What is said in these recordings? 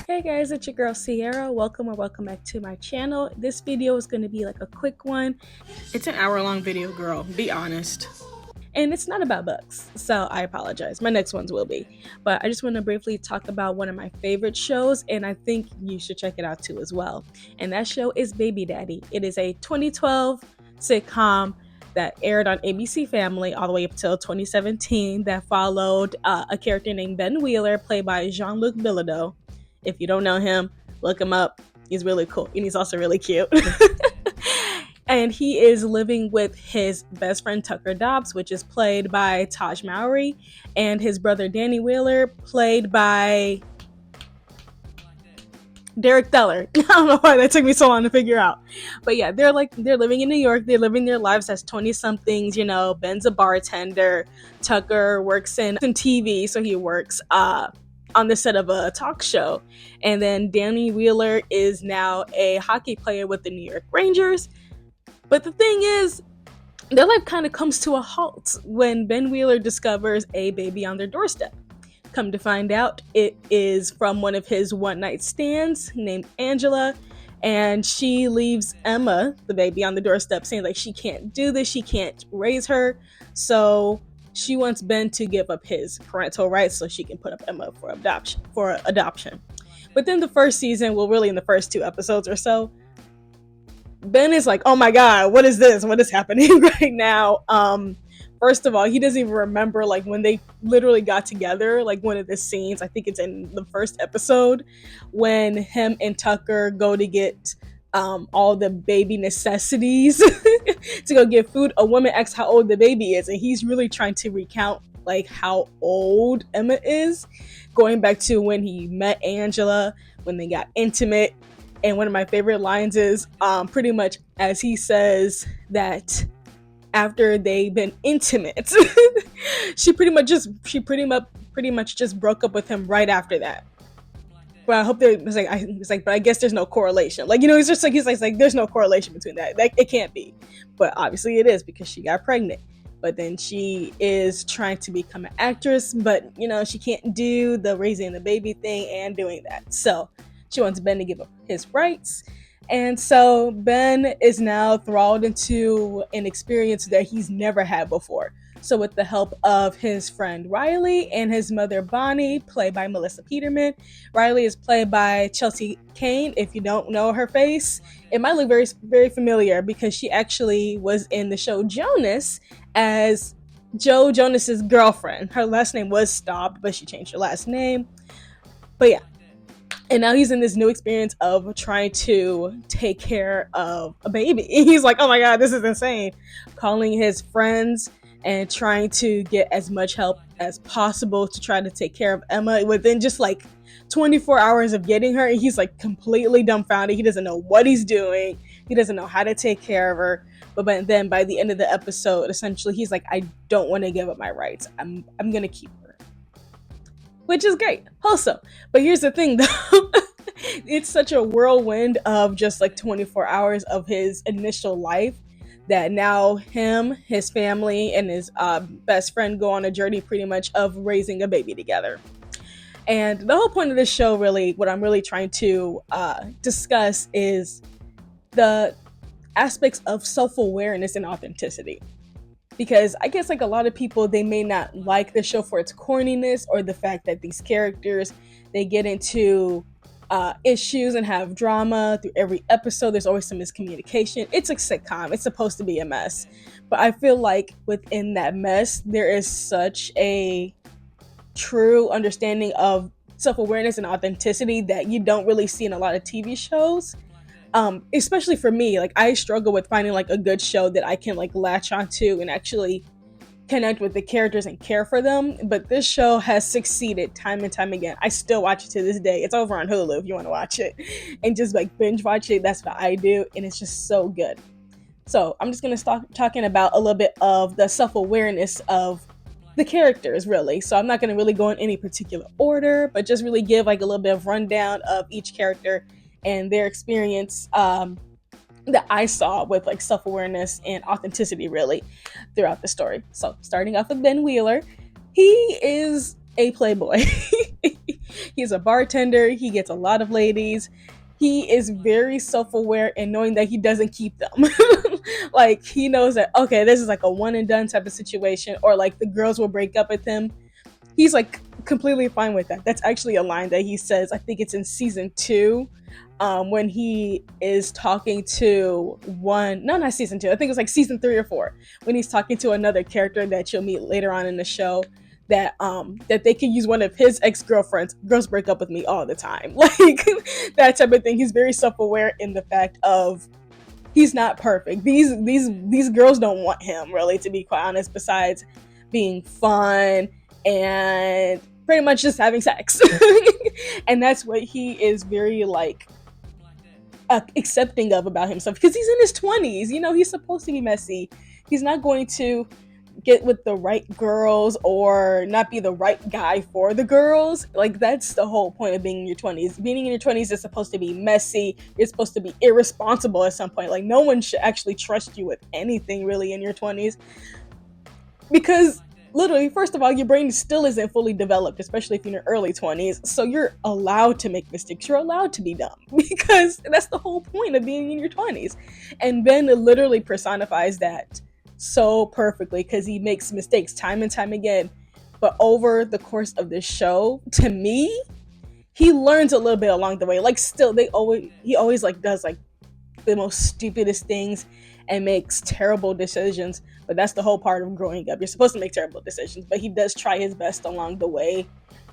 Hey guys, it's your girl Sierra. Welcome back to my channel. This video is going to be like a quick one. It's an hour-long video, girl. Be honest. And it's not about books, so I apologize. My next ones will be. But I just want to briefly talk about one of my favorite shows, and I think you should check it out too as well. And that show is Baby Daddy. It is a 2012 sitcom that aired on ABC Family all the way up until 2017 that followed a character named Ben Wheeler, played by Jean-Luc Bilodeau. If you don't know him, look him up. He's really cool, and he's also really cute. And he is living with his best friend Tucker Dobbs, which is played by Taj Mowry, and his brother Danny Wheeler, played by Derek Teller. I don't know why that took me so long to figure out. But yeah, they're living in New York. They're living their lives as 20-somethings, Ben's a bartender. Tucker works in TV, so he works on the set of a talk show. And then Danny Wheeler is now a hockey player with the New York Rangers. But the thing is, their life kind of comes to a halt when Ben Wheeler discovers a baby on their doorstep. Come to find out, it is from one of his one-night stands named Angela, and she leaves Emma, the baby, on the doorstep, saying like she can't do this, she can't raise her, so she wants Ben to give up his parental rights so she can put up Emma for adoption. But then the first season, well, really in the first 2 episodes or so, Ben is like, oh my god, what is this? What is happening right now? First of all, he doesn't even remember like when they literally got together, like one of the scenes, I think it's in the first episode, when him and Tucker go to get all the baby necessities to go get food. A woman asks how old the baby is, and he's really trying to recount like how old Emma is, going back to when he met Angela, when they got intimate. And one of my favorite lines is pretty much as he says that after they've been intimate, she pretty much just broke up with him right after that. But I hope it's like, but I guess there's no correlation. Like, he's just like, he's like, there's no correlation between that. Like, it can't be. But obviously it is because she got pregnant. But then she is trying to become an actress, but she can't do the raising the baby thing and doing that. So she wants Ben to give up his rights. And so Ben is now thralled into an experience that he's never had before. So with the help of his friend Riley and his mother Bonnie, played by Melissa Peterman. Riley is played by Chelsea Kane. If you don't know her face, it might look very, very familiar because she actually was in the show Jonas as Joe Jonas's girlfriend. Her last name was Staub, but she changed her last name. But yeah. And now he's in this new experience of trying to take care of a baby. He's like, oh my god, this is insane. Calling his friends and trying to get as much help as possible to try to take care of Emma within just like 24 hours of getting her. And he's like completely dumbfounded. He doesn't know what he's doing. He doesn't know how to take care of her. But then by the end of the episode, essentially, he's like, I don't want to give up my rights. I'm going to keep her. Which is great. Also, but here's the thing though. It's such a whirlwind of just like 24 hours of his initial life that now him, his family, and his best friend go on a journey pretty much of raising a baby together. And the whole point of this show, really, what I'm really trying to discuss is the aspects of self-awareness and authenticity. Because I guess like a lot of people, they may not like the show for its corniness or the fact that these characters, they get into issues and have drama through every episode. There's always some miscommunication. It's a sitcom. It's supposed to be a mess. But I feel like within that mess, there is such a true understanding of self-awareness and authenticity that you don't really see in a lot of TV shows. Especially for me, like I struggle with finding like a good show that I can like latch onto and actually connect with the characters and care for them. But this show has succeeded time and time again. I still watch it to this day. It's over on Hulu if you want to watch it and just like binge watch it. That's what I do, and it's just so good. So I'm just gonna start talking about a little bit of the self-awareness of the characters, really. So I'm not gonna really go in any particular order, but just really give like a little bit of rundown of each character and their experience that I saw with like self-awareness and authenticity really throughout the story. So starting off with Ben Wheeler, he is a playboy. He's a bartender. He gets a lot of ladies. He is very self-aware and knowing that he doesn't keep them. Like he knows that okay, this is like a one and done type of situation, or like the girls will break up with him. He's like completely fine with that. That's actually a line that he says. I think it's in season 2, when he is talking to one. No, not season 2. I think it's like season 3 or 4 when he's talking to another character that you'll meet later on in the show. That they can use one of his ex-girlfriends. Girls break up with me all the time, like that type of thing. He's very self-aware in the fact of he's not perfect. These girls don't want him really, to be quite honest. Besides being fun and pretty much just having sex, and that's what he is very like accepting of about himself because he's in his 20s. You know, he's supposed to be messy. He's not going to get with the right girls or not be the right guy for the girls. Like that's the whole point of being in your 20s. Being in your 20s is supposed to be messy. You're supposed to be irresponsible at some point. Like no one should actually trust you with anything really in your 20s, because literally, first of all, your brain still isn't fully developed, especially if you're in your early 20s. So you're allowed to make mistakes. You're allowed to be dumb because that's the whole point of being in your 20s. And Ben literally personifies that so perfectly because he makes mistakes time and time again. But over the course of this show, to me, he learns a little bit along the way. Like still, he always like does like the most stupidest things and makes terrible decisions. But that's the whole part of growing up. You're supposed to make terrible decisions, but he does try his best along the way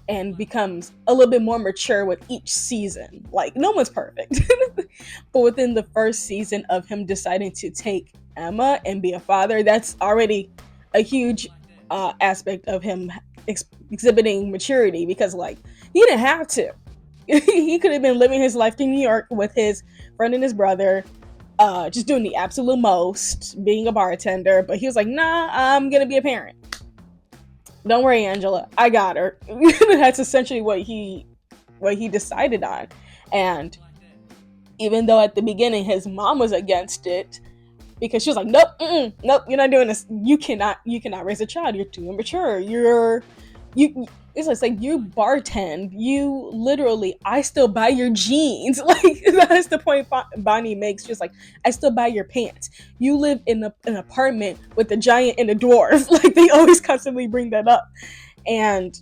and becomes a little bit more mature with each season. Like no one's perfect. But within the first season of him deciding to take Emma and be a father, that's already a huge aspect of him exhibiting maturity, because like he didn't have to. He could have been living his life in New York with his friend and his brother, just doing the absolute most, being a bartender, but he was like, nah, I'm gonna be a parent. Don't worry, Angela, I got her. That's essentially what he decided on. And even though at the beginning his mom was against it, because she was like, nope, nope, you're not doing this. You cannot raise a child. You're too immature. It's like you bartend. You literally, I still buy your jeans. Like that's the point Bonnie makes. Just like, I still buy your pants. You live in an apartment with a giant and a dwarf. Like they always constantly bring that up. And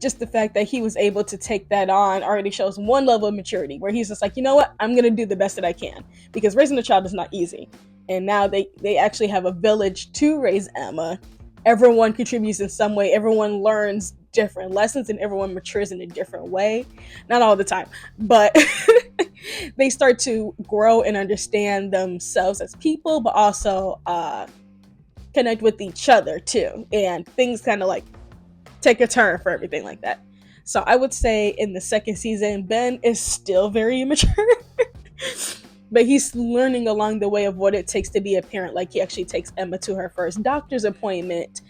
just the fact that he was able to take that on already shows one level of maturity where he's just like, you know what, I'm gonna do the best that I can, because raising a child is not easy. And now they actually have a village to raise Emma. Everyone contributes in some way. Everyone learns different lessons and everyone matures in a different way. Not all the time, but they start to grow and understand themselves as people, but also connect with each other too. And things kind of like take a turn for everything like that. So I would say in the second season, Ben is still very immature, but he's learning along the way of what it takes to be a parent. Like he actually takes Emma to her first doctor's appointment.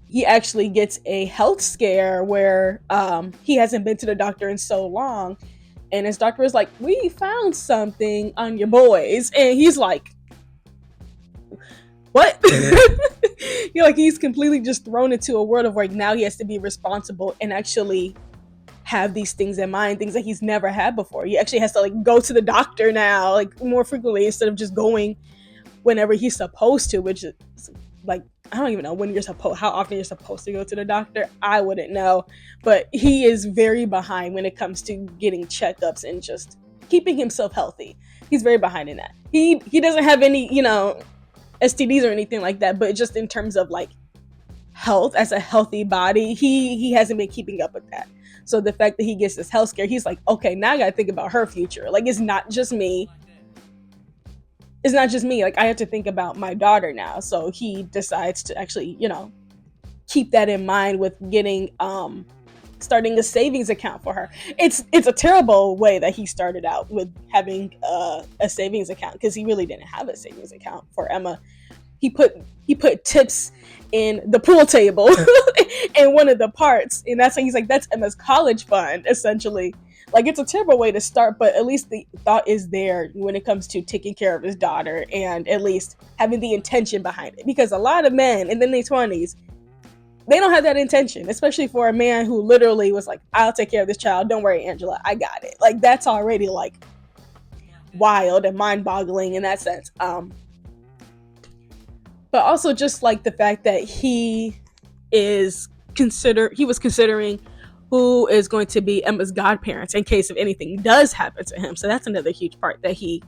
He actually gets a health scare where he hasn't been to the doctor in so long, and his doctor is like, we found something on your boys, and he's like, what? You're like, he's completely just thrown into a world of like now he has to be responsible and actually have these things in mind, things that he's never had before. He actually has to like go to the doctor now, like more frequently, instead of just going whenever he's supposed to, which is like, I don't even know when how often you're supposed to go to the doctor. I wouldn't know, but he is very behind when it comes to getting checkups and just keeping himself healthy. He's very behind in that. He doesn't have any, STDs or anything like that, but just in terms of like health as a healthy body, he hasn't been keeping up with that. So the fact that he gets this health scare, he's like, okay, now I gotta think about her future. Like it's not just me. Like I have to think about my daughter now. So he decides to actually, keep that in mind with getting starting a savings account for her. It's a terrible way that he started out with having a savings account, because he really didn't have a savings account for Emma. He put tips in the pool table in one of the parts, and that's why he's like, that's Emma's college fund, essentially. Like it's a terrible way to start, but at least the thought is there when it comes to taking care of his daughter and at least having the intention behind it. Because a lot of men in their 20s, they don't have that intention, especially for a man who literally was like, I'll take care of this child, don't worry, Angela, I got it. Like, that's already like wild and mind-boggling in that sense. But also just like the fact that he was considering who is going to be Emma's godparents in case if anything does happen to him. So that's another huge part that he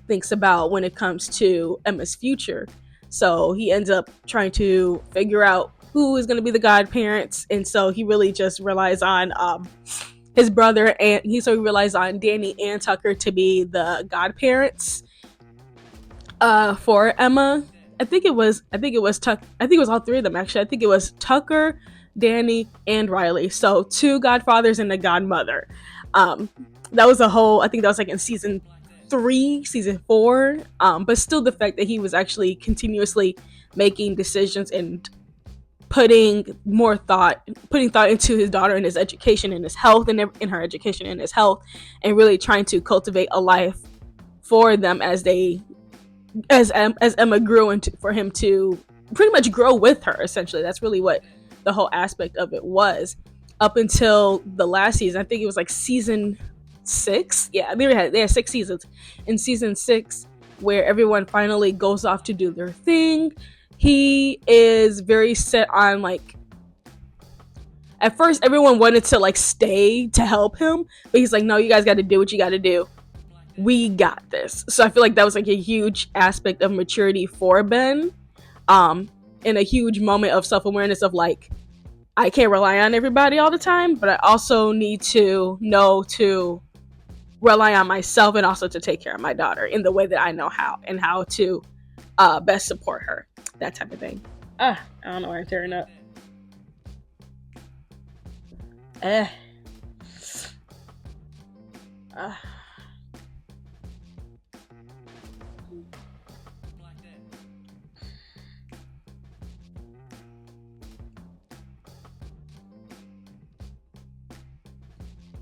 thinks about when it comes to Emma's future. So he ends up trying to figure out who is going to be the godparents, and so he really just relies on his brother, and he relies on Danny and Tucker to be the godparents for Emma. I think it was all three of them actually. I think it was Tucker, Danny, and Riley. So 2 godfathers and a godmother. That was I think that was like in season 3, season 4. But still, the fact that he was actually continuously making decisions and putting thought into his daughter and his education and his health, and in her education and his health, and really trying to cultivate a life for them as Emma grew, and for him to pretty much grow with her. Essentially, that's really what the whole aspect of it was, up until the last season. I think it was like season 6. Yeah, they had 6 seasons. In season 6, where everyone finally goes off to do their thing, he is very set on, like, at first everyone wanted to like stay to help him, but he's like, no, you guys got to do what you got to do. We got this. So I feel like that was like a huge aspect of maturity for Ben, and a huge moment of self-awareness of like, I can't rely on everybody all the time, but I also need to know to rely on myself, and also to take care of my daughter in the way that I know how, and how to best support her, that type of thing. I don't know why I'm tearing up.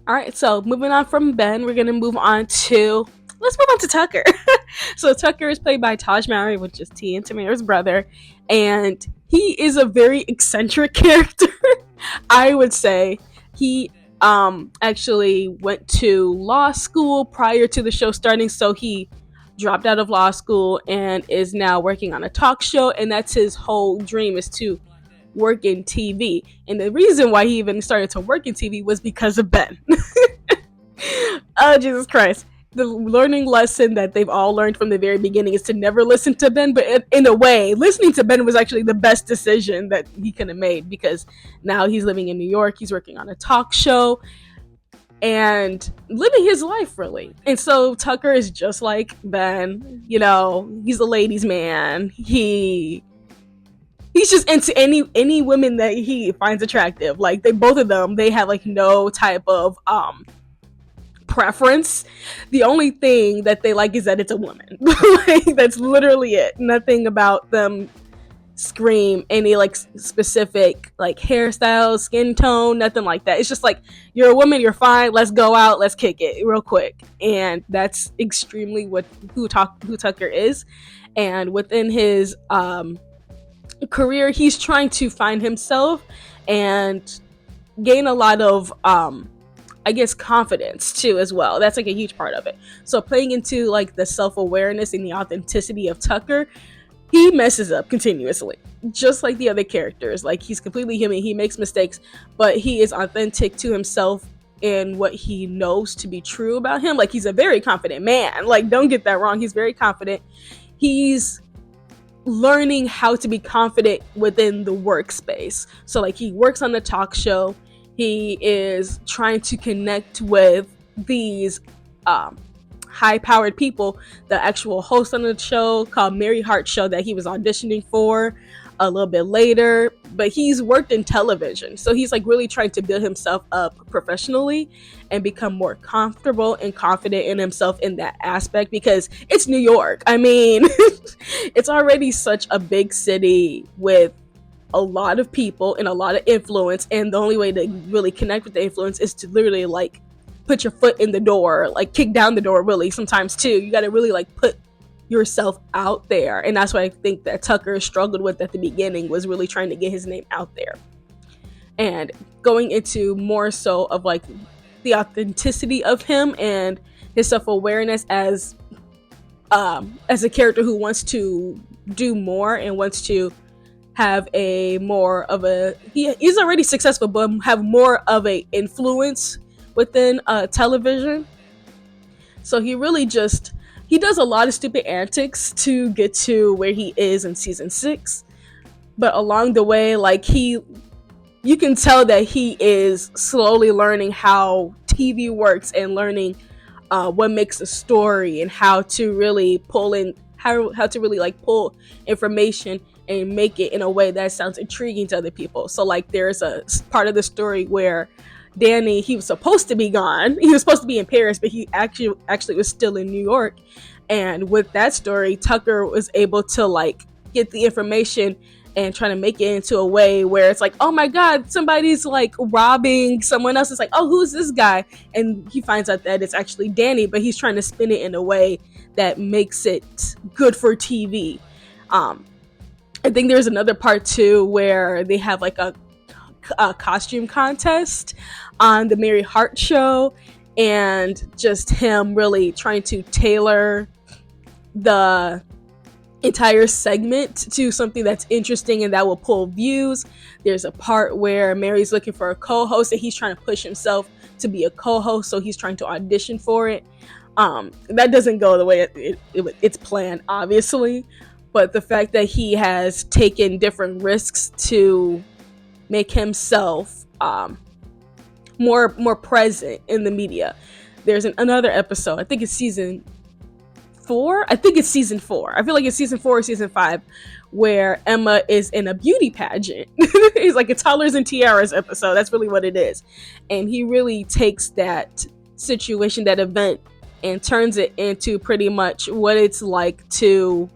All right, so moving on from Ben, we're gonna move on to Tucker. So Tucker is played by Taj Mowry, which is T and Tamir's brother, and he is a very eccentric character. I would say he actually went to law school prior to the show starting, so he dropped out of law school and is now working on a talk show, and that's his whole dream, is to work in TV. And the reason why he even started to work in TV was because of Ben. Oh, Jesus Christ. The learning lesson that they've all learned from the very beginning is to never listen to Ben, but in a way, listening to Ben was actually the best decision that he could have made, because now he's living in New York, he's working on a talk show, and living his life, really. And so Tucker is just like Ben, he's a ladies' man. He's just into any women that he finds attractive. Like, both of them, they have like no type of preference. The only thing that they like is that it's a woman. Like, that's literally it. Nothing about them scream any like specific like hairstyle, skin tone, nothing like that. It's just like, you're a woman, you're fine, let's go out, let's kick it real quick. And that's extremely who Tucker is. And within his career, he's trying to find himself and gain a lot of confidence too as well. That's like a huge part of it. So playing into like the self-awareness and the authenticity of Tucker, he messes up continuously, just like the other characters. Like, he's completely human, he makes mistakes, but he is authentic to himself in what he knows to be true about him. Like, he's a very confident man. Like, don't get that wrong, he's very confident. He's learning how to be confident within the workspace. So like, he works on the talk show, he is trying to connect with these high-powered people. The actual host on the show, called Mary Hart Show, that he was auditioning for a little bit later, but he's worked in television, so he's like really trying to build himself up professionally and become more comfortable and confident in himself in that aspect, because it's New York. I mean, it's already such a big city with a lot of people and a lot of influence, and the only way to really connect with the influence is to literally like put your foot in the door, like kick down the door. Really, sometimes too, you got to really like put yourself out there. And that's what I think that Tucker struggled with at the beginning, was really trying to get his name out there. and going into more so of like the authenticity of him and his self-awareness as a character who wants to do more and wants to have a more of a he's already successful but have more of a influence within television. So he really just he does a lot of stupid antics to get to where he is in season 6, but along the way, like you can tell that he is slowly learning how TV works and learning what makes a story and how to really pull in how to really like pull information and make it in a way that sounds intriguing to other people. So like there's a part of the story where Danny, he was supposed to be gone. He was supposed to be in Paris, but he actually was still in New York. And with that story, Tucker was able to like get the information and trying to make it into a way where it's like, oh my god, somebody's like robbing someone else. It's like, oh, who's this guy? And he finds out that it's actually Danny, but he's trying to spin it in a way that makes it good for TV. I think there's another part too where they have like a costume contest on the Mary Hart show, and just him really trying to tailor the entire segment to something that's interesting and that will pull views. There's a part where Mary's looking for a co-host and he's trying to push himself to be a co-host, so he's trying to audition for it. That doesn't go the way it's planned, obviously, but the fact that he has taken different risks to make himself more present in the media. There's another episode, I think it's season 4. I think it's season 4. I feel like it's season 4 or season 5, where Emma is in a beauty pageant. It's like a Toddlers and Tiaras episode. That's really what it is. And he really takes that situation, that event, and turns it into pretty much what it's like to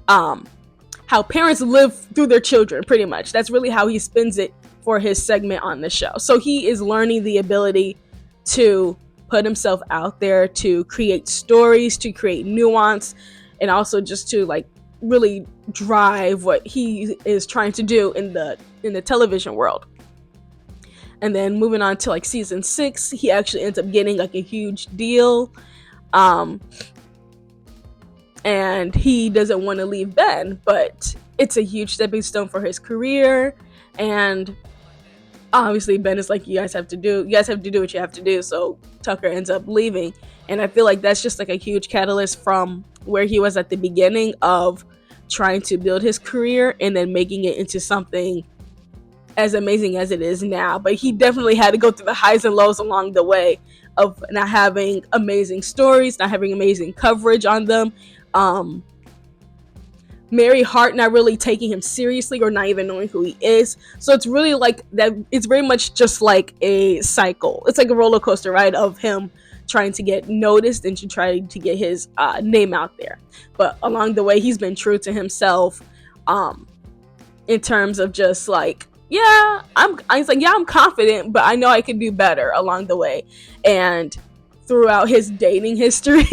how parents live through their children, pretty much. That's really how he spins it for his segment on the show. So he is learning the ability to put himself out there, to create stories, to create nuance, and also just to like really drive what he is trying to do in the television world. And then moving on to like season 6, he actually ends up getting like a huge deal, and he doesn't want to leave Ben, but it's a huge stepping stone for his career. And obviously Ben is like, you guys have to do what you have to do. So Tucker ends up leaving, and I feel like that's just like a huge catalyst from where he was at the beginning of trying to build his career and then making it into something as amazing as it is now. But he definitely had to go through the highs and lows along the way of not having amazing stories, not having amazing coverage on them, Mary Hart not really taking him seriously or not even knowing who he is. So it's really like that. It's very much just like a cycle. It's like a roller coaster ride of him trying to get noticed and to try to get his name out there. But along the way, he's been true to himself in terms of just like, I'm confident, but I know I can do better along the way. And throughout his dating history,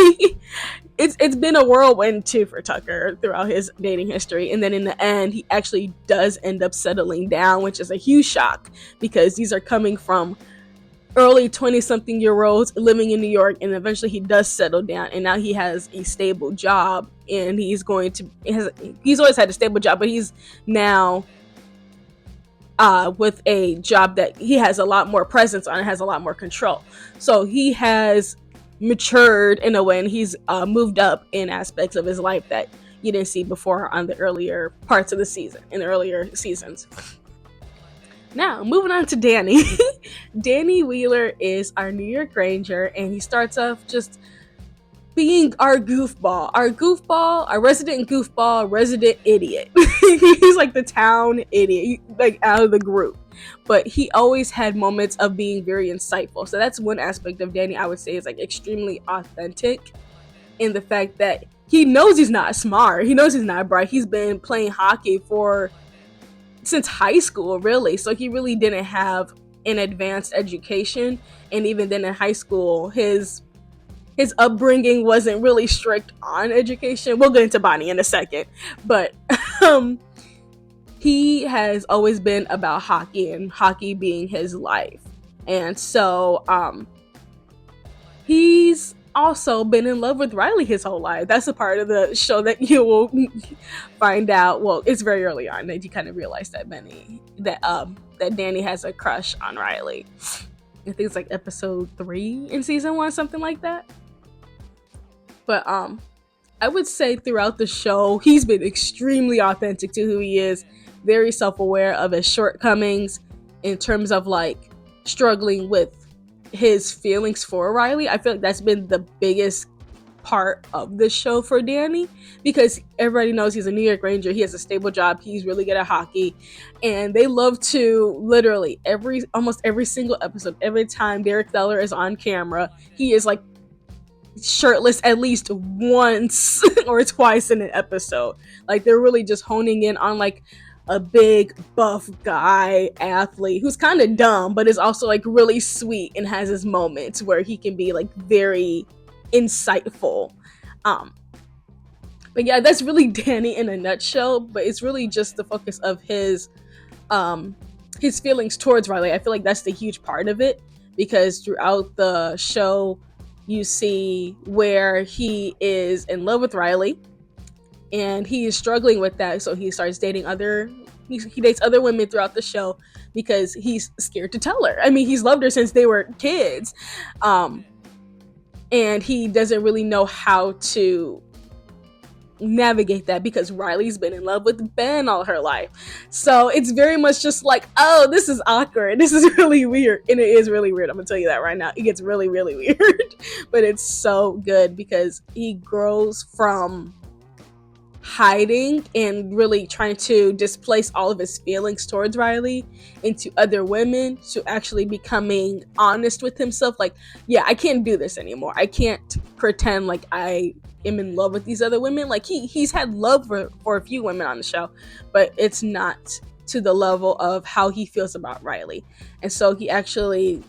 it's been a whirlwind too for Tucker throughout his dating history. And then in the end, he actually does end up settling down, which is a huge shock because these are coming from early 20-something-year-olds living in New York, and eventually he does settle down, and now he has a stable job, and he's always had a stable job, but he's now with a job that he has a lot more presence on and has a lot more control. So he has matured in a way, and he's moved up in aspects of his life that you didn't see before on the earlier parts of the season, in the earlier seasons. Now, moving on to Danny. Danny Wheeler is our New York Ranger, and he starts off just being our goofball, our resident goofball, resident idiot. He's like the town idiot, like out of the group. But he always had moments of being very insightful. So that's one aspect of Danny I would say is like extremely authentic in the fact that he knows he's not smart. He knows he's not bright. He's been playing hockey since high school, really. So he really didn't have an advanced education. And even then in high school, his upbringing wasn't really strict on education. We'll get into Bonnie in a second. But he has always been about hockey and hockey being his life. And so he's also been in love with Riley his whole life. That's a part of the show that you will find out. Well, it's very early on that you kind of realize that that Danny has a crush on Riley. I think it's like episode 3 in season 1, something like that. But I would say throughout the show, he's been extremely authentic to who he is, very self-aware of his shortcomings in terms of like struggling with his feelings for Riley. I feel like that's been the biggest part of the show for Danny, because everybody knows he's a New York Ranger. He has a stable job. He's really good at hockey, and they love to literally almost every single episode, every time Derek Feller is on camera, he is like shirtless at least once or twice in an episode. Like they're really just honing in on like a big buff guy athlete who's kind of dumb but is also like really sweet and has his moments where he can be like very insightful. But yeah, that's really Danny in a nutshell, but it's really just the focus of his feelings towards Riley. I feel like that's the huge part of it, because throughout the show you see where he is in love with Riley and he is struggling with that, so he starts dating he dates other women throughout the show because he's scared to tell her. I mean, he's loved her since they were kids, and he doesn't really know how to navigate that because Riley's been in love with Ben all her life. So it's very much just like, oh, this is awkward, this is really weird. And it is really weird, I'm gonna tell you that right now. It gets really, really weird. But it's so good because he grows from hiding and really trying to displace all of his feelings towards Riley into other women to actually becoming honest with himself. Like, yeah, I can't do this anymore. I can't pretend like I am in love with these other women. Like he's had love for a few women on the show, but it's not to the level of how he feels about Riley. And so he actually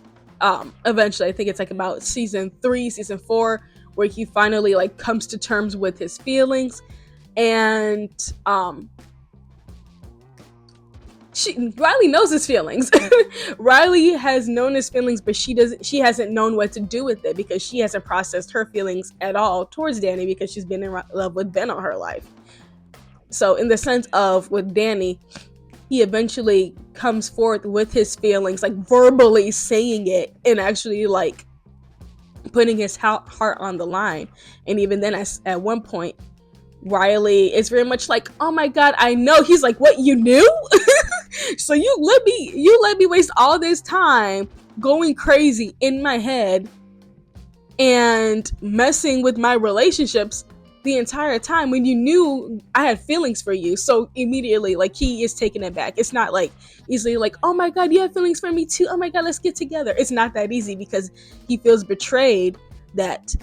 eventually, I think it's like about season 3, season 4, where he finally like comes to terms with his feelings. And Riley knows his feelings. Riley has known his feelings, but she hasn't known what to do with it because she hasn't processed her feelings at all towards Danny because she's been in love with Ben all her life. So in the sense of with Danny, he eventually comes forth with his feelings, like verbally saying it and actually like putting his heart on the line. And even then at one point, Riley is very much like, oh my god, I know. He's like, what, you knew? So you let me waste all this time going crazy in my head and messing with my relationships the entire time when you knew I had feelings for you. So immediately, like, he is taken aback. It's not like easily like, oh my god, you have feelings for me too, oh my god, let's get together. It's not that easy because he feels betrayed that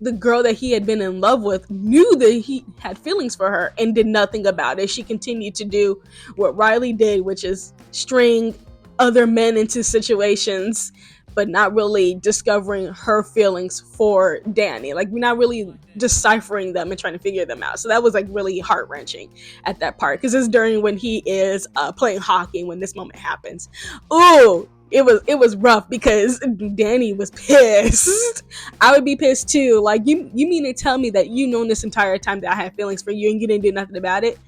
the girl that he had been in love with knew that he had feelings for her and did nothing about it. She continued to do what Riley did, which is string other men into situations, but not really discovering her feelings for Danny. Like, we're not really deciphering them and trying to figure them out. So that was like really heart-wrenching at that part, because it's during when he is playing hockey when this moment happens. Oh, it was rough because Danny was pissed. I would be pissed too. Like, you mean to tell me that you known this entire time that I had feelings for you and you didn't do nothing about it?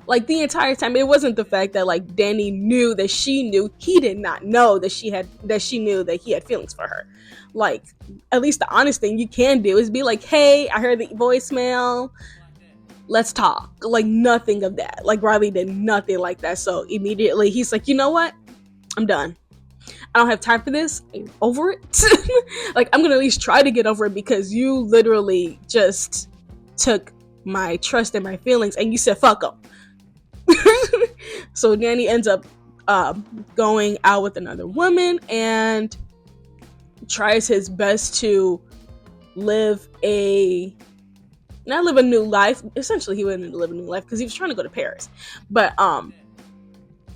Like, the entire time, it wasn't the fact that like Danny knew that she knew. He did not know that she knew that he had feelings for her. Like, at least the honest thing you can do is be like, hey, I heard the voicemail, let's talk. Like, nothing of that. Like, Riley did nothing like that. So immediately he's like, you know what, I'm done. I don't have time for this. I'm over it. Like, I'm gonna at least try to get over it because you literally just took my trust and my feelings and you said fuck them. So Danny ends up going out with another woman and tries his best to not live a new life. Essentially, he wouldn't live a new life because he was trying to go to Paris, but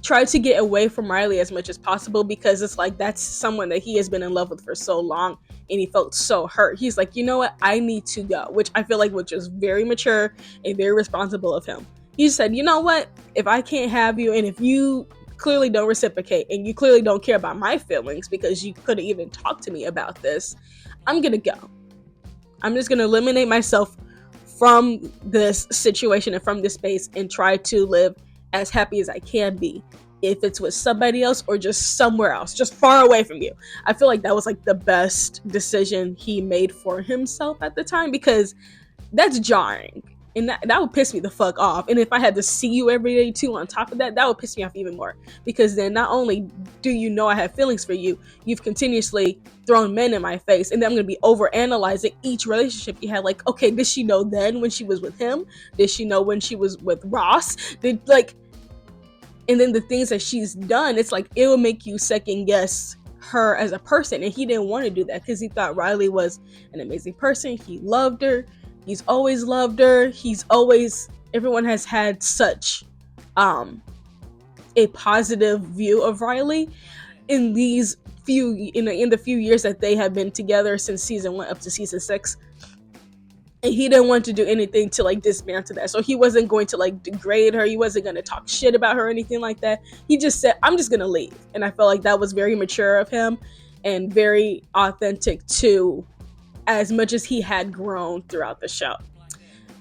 tried to get away from Riley as much as possible because it's like that's someone that he has been in love with for so long and he felt so hurt. He's like, you know what, I need to go, which I feel like which is very mature and very responsible of him, You said, you know what? If I can't have you, and if you clearly don't reciprocate, and you clearly don't care about my feelings because you couldn't even talk to me about this, I'm gonna go. I'm just gonna eliminate myself from this situation and from this space and try to live as happy as I can be. If it's with somebody else or just somewhere else, just far away from you. I feel like that was like the best decision he made for himself at the time, because that's jarring. And that would piss me the fuck off. And if I had to see you every day too, on top of that, that would piss me off even more. Because then not only do you know I have feelings for you, you've continuously thrown men in my face. And then I'm going to be over analyzing each relationship you had. Like, okay, did she know then when she was with him? Did she know when she was with Ross? And then the things that she's done, it's like, it will make you second guess her as a person. And he didn't want to do that because he thought Riley was an amazing person. He loved her. He's always loved her. Everyone has had such a positive view of Riley in the few years that they have been together, since season 1 up to season 6. And he didn't want to do anything to like dismantle that. So he wasn't going to like degrade her. He wasn't going to talk shit about her or anything like that. He just said, I'm just going to leave. And I felt like that was very mature of him and very authentic to as much as he had grown throughout the show.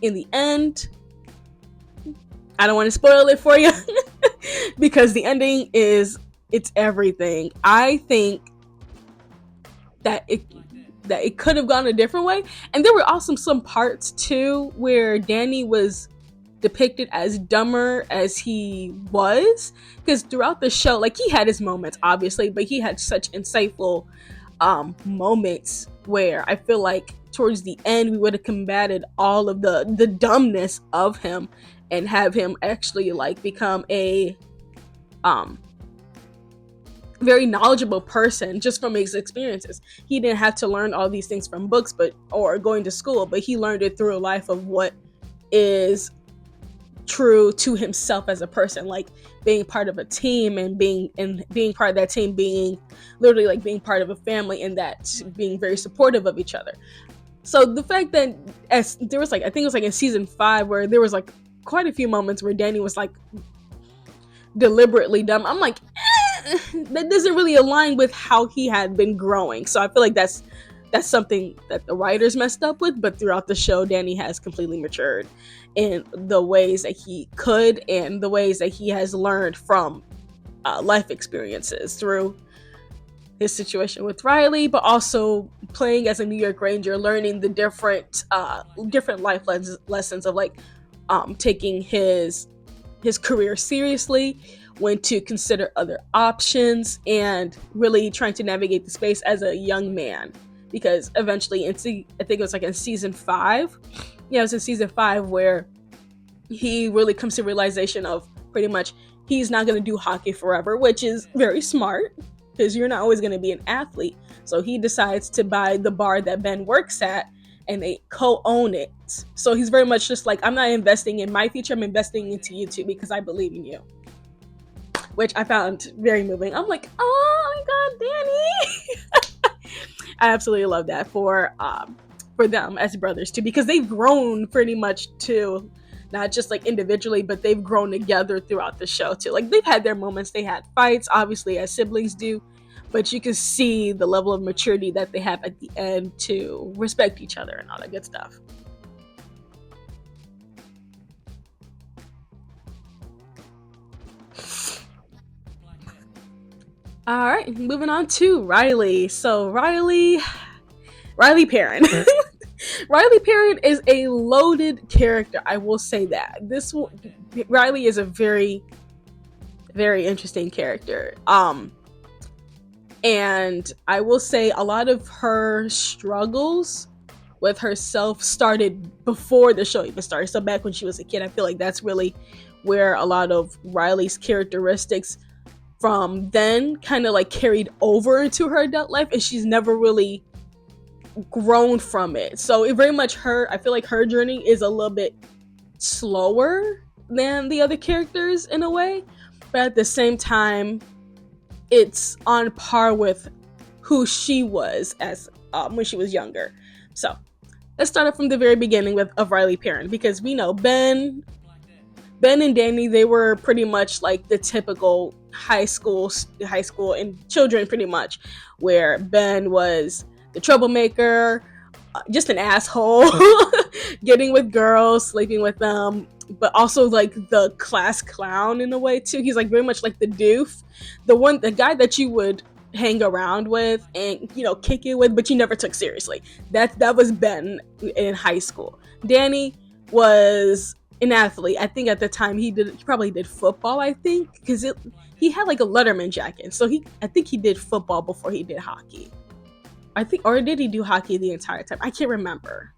In the end, I don't want to spoil it for you because the ending it's everything. I think that it could have gone a different way. And there were also some parts too where Danny was depicted as dumber as he was, because throughout the show, like, he had his moments obviously, but he had such insightful moments where I feel like towards the end we would have combated all of the dumbness of him and have him actually like become a very knowledgeable person just from his experiences. He didn't have to learn all these things from books or going to school, but he learned it through a life of what is true to himself as a person, like being part of a team and being part of that team, being literally like being part of a family, and that being very supportive of each other. So the fact that there was like, I think it was like in season 5 where there was like quite a few moments where Danny was like deliberately dumb, I'm like, that doesn't really align with how he had been growing. So I feel like that's something that the writers messed up with. But throughout the show, Danny has completely matured in the ways that he could and the ways that he has learned from life experiences through his situation with Riley, but also playing as a New York Ranger, learning the different life lessons of like taking his career seriously, when to consider other options, and really trying to navigate the space as a young man. Because eventually, I think it was like in season 5, it was in season 5 where he really comes to realization of pretty much he's not going to do hockey forever, which is very smart because you're not always going to be an athlete. So he decides to buy the bar that Ben works at, and they co-own it. So he's very much just like, I'm not investing in my future, I'm investing into you two because I believe in you. Which I found very moving. I'm like, oh my god, Danny. I absolutely love that for them as brothers too, because they've grown pretty much too, not just like individually, but they've grown together throughout the show too. Like, they've had their moments, they had fights, obviously, as siblings do, but you can see the level of maturity that they have at the end to respect each other and all that good stuff. All right, moving on to Riley. So Riley Perrin. Riley Perrin is a loaded character. I will say that Riley is a very, very interesting character. And I will say a lot of her struggles with herself started before the show even started. So back when she was a kid, I feel like that's really where a lot of Riley's characteristics from then kind of like carried over into her adult life, and she's never really grown from it. So it very much I feel like her journey is a little bit slower than the other characters in a way, but at the same time it's on par with who she was as when she was younger. So let's start off from the very beginning of Riley Perrin, because we know Ben Ben and Danny, they were pretty much like the typical high school and children pretty much, where Ben was the troublemaker, just an asshole, getting with girls, sleeping with them, but also like the class clown in a way too. He's like very much like the doof, the guy that you would hang around with and kick it with, but you never took seriously. That was Ben in high school. Danny was an athlete. I think at the time he probably did football. I think because he had like a Letterman jacket, so I think he did football before he did hockey. I think, or did he do hockey the entire time? I can't remember.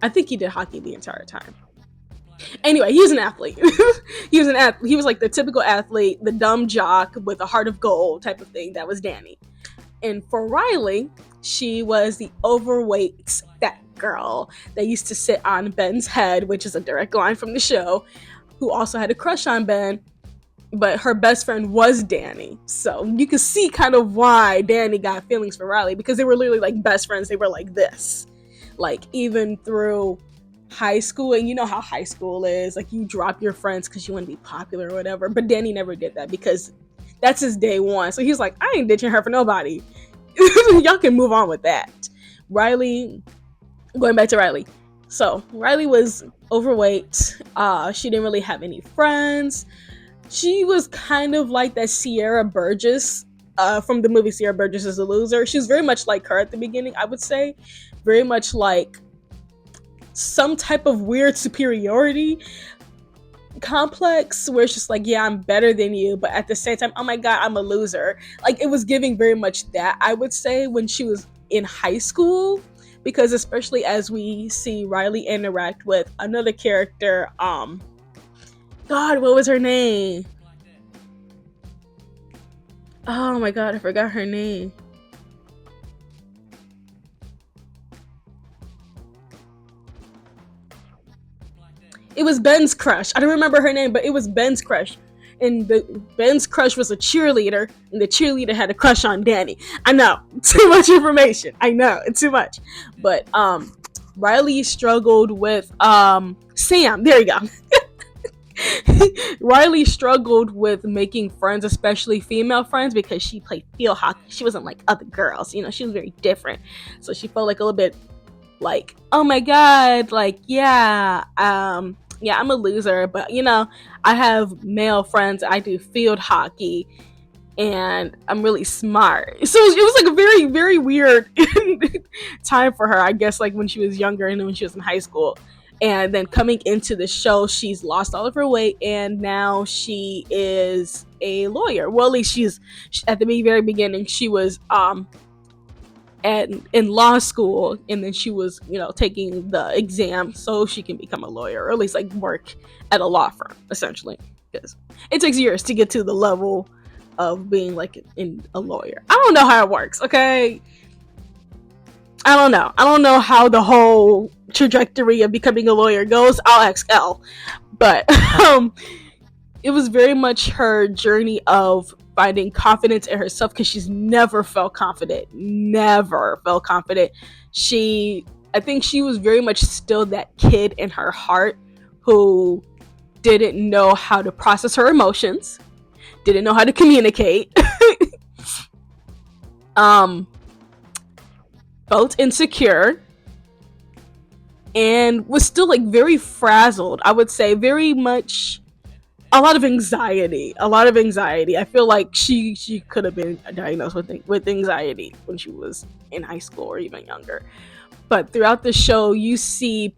I think he did hockey the entire time. Anyway, he was an athlete. He was an athlete. He was like the typical athlete, the dumb jock with a heart of gold type of thing. That was Danny. And for Riley, she was the overweight fat girl that used to sit on Ben's head, which is a direct line from the show, who also had a crush on Ben. But her best friend was Danny. So you can see kind of why Danny got feelings for Riley, because they were literally like best friends. They were like this. Like even through high school, and you know how high school is. Like you drop your friends because you want to be popular or whatever. But Danny never did that because that's his day one. So he's like, I ain't ditching her for nobody. Y'all can move on with that. Riley, going back to Riley. So Riley was overweight. She didn't really have any friends. She was kind of like that Sierra Burgess from the movie Sierra Burgess is a Loser. She was very much like her at the beginning, I would say. Very much like some type of weird superiority complex where it's just like, yeah, I'm better than you, but at the same time, oh my god, I'm a loser. Like it was giving very much that, I would say, when she was in high school, because especially as we see Riley interact with another character, God, what was her name? Oh my god, I forgot her name. It was Ben's crush. I don't remember her name, but it was Ben's crush. And Ben's crush was a cheerleader, and the cheerleader had a crush on Danny. I know, too much information. I know, it's too much. But Riley struggled with Sam. There you go. Riley struggled with making friends, especially female friends, because she played field hockey. She wasn't like other girls, she was very different. So she felt like a little bit like, oh my god, like yeah, I'm a loser, but I have male friends. I do field hockey, and I'm really smart. So it was like a very, very weird time for her, I guess, like when she was younger and when she was in high school. And then coming into the show, she's lost all of her weight, and now she is a lawyer. Well, at least she's at the very beginning. She was in law school, and then she was taking the exam so she can become a lawyer, or at least like work at a law firm, essentially, because it takes years to get to the level of being like in a lawyer. I don't know how it works, okay? I don't know how the whole trajectory of becoming a lawyer goes. I'll ask Elle. But it was very much her journey of finding confidence in herself, because she's never felt confident. I think she was very much still that kid in her heart who didn't know how to process her emotions, didn't know how to communicate, felt insecure, and was still like very frazzled. I would say very much a lot of anxiety. I feel like she could have been diagnosed with anxiety when she was in high school or even younger. But throughout the show, you see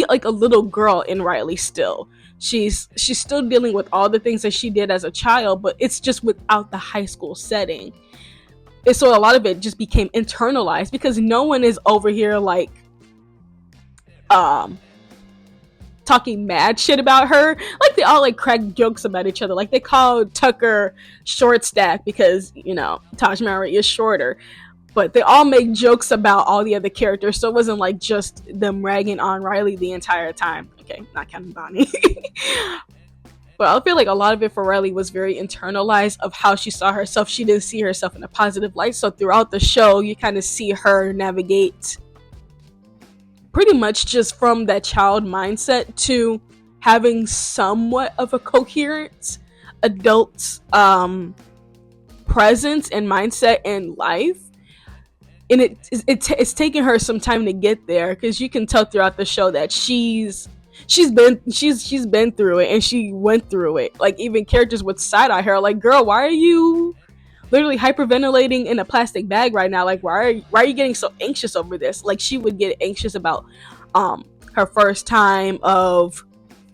like a little girl in Riley still. She's still dealing with all the things that she did as a child, but it's just without the high school setting. And so a lot of it just became internalized, because no one is over here like talking mad shit about her. Like they all like crack jokes about each other. Like they call Tucker short stack because Taj Mowry is shorter, but they all make jokes about all the other characters, so it wasn't like just them ragging on Riley the entire time. Okay, not counting Bonnie. But I feel like a lot of it for Riley was very internalized of how she saw herself. She didn't see herself in a positive light. So throughout the show, you kind of see her navigate pretty much just from that child mindset to having somewhat of a coherent adult presence and mindset in life. And it's taking her some time to get there, because you can tell throughout the show that she's been through it, and she went through it. Like, even characters would side eye her, like, girl, why are you literally hyperventilating in a plastic bag right now? Like, why are you getting so anxious over this? Like, she would get anxious about her first time of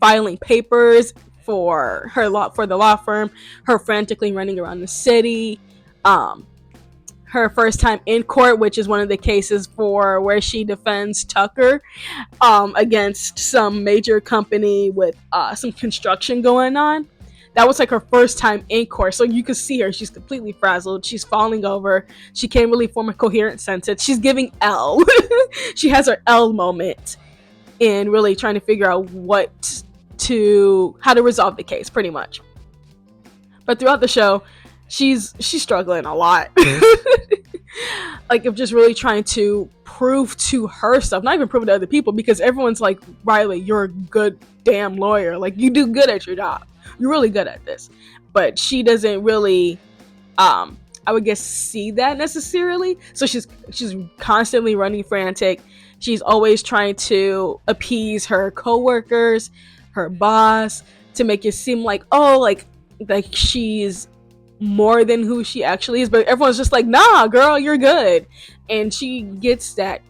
filing papers for the law firm, her frantically running around the city, her first time in court, which is one of the cases for where she defends Tucker against some major company with some construction going on. That was like her first time in court. So you could see her. She's completely frazzled. She's falling over. She can't really form a coherent sentence. She's giving L. She has her L moment in really trying to figure out how to resolve the case, pretty much. But throughout the show, she's struggling a lot. Like, of just really trying to prove to herself, not even prove it to other people, because everyone's like, Riley, you're a good damn lawyer. Like, you do good at your job. You're really good at this. But she doesn't really, I would guess, see that necessarily. So she's constantly running frantic. She's always trying to appease her coworkers, her boss, to make it seem like, oh, like she's more than who she actually is. But everyone's just like, nah, girl, you're good. And she gets that,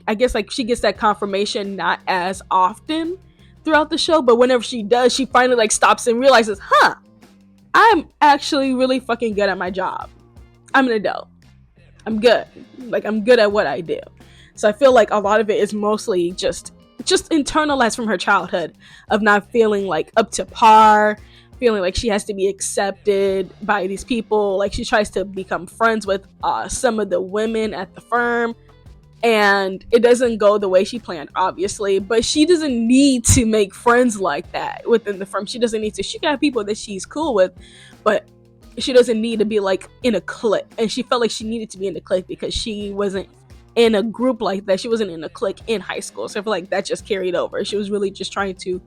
I guess, like, she gets that confirmation not as often throughout the show, but whenever she does, she finally like stops and realizes, I'm actually really fucking good at my job. I'm an adult. I'm good. Like, I'm good at what I do. So I feel like a lot of it is mostly just internalized from her childhood, of not feeling like up to par, feeling like she has to be accepted by these people. Like, she tries to become friends with some of the women at the firm, and it doesn't go the way she planned, obviously. But she doesn't need to make friends like that within the firm. She doesn't need to. She got people that she's cool with, but she doesn't need to be like in a clique. And she felt like she needed to be in a clique because she wasn't in a group like that. She wasn't in a clique in high school. So I feel like that just carried over. She was really just trying to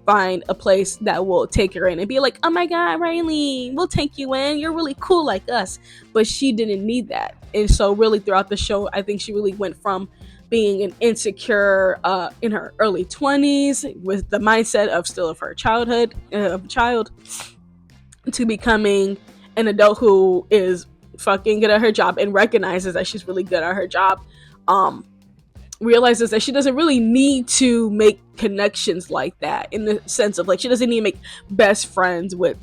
find a place that will take her in and be like, oh my god, Riley, we'll take you in, you're really cool like us. But she didn't need that. And so really throughout the show, I think she really went from being an insecure in her early 20s with the mindset of her childhood of a child, to becoming an adult who is fucking good at her job and recognizes that she's really good at her job. Realizes that she doesn't really need to make connections like that, in the sense of like, she doesn't need to make best friends with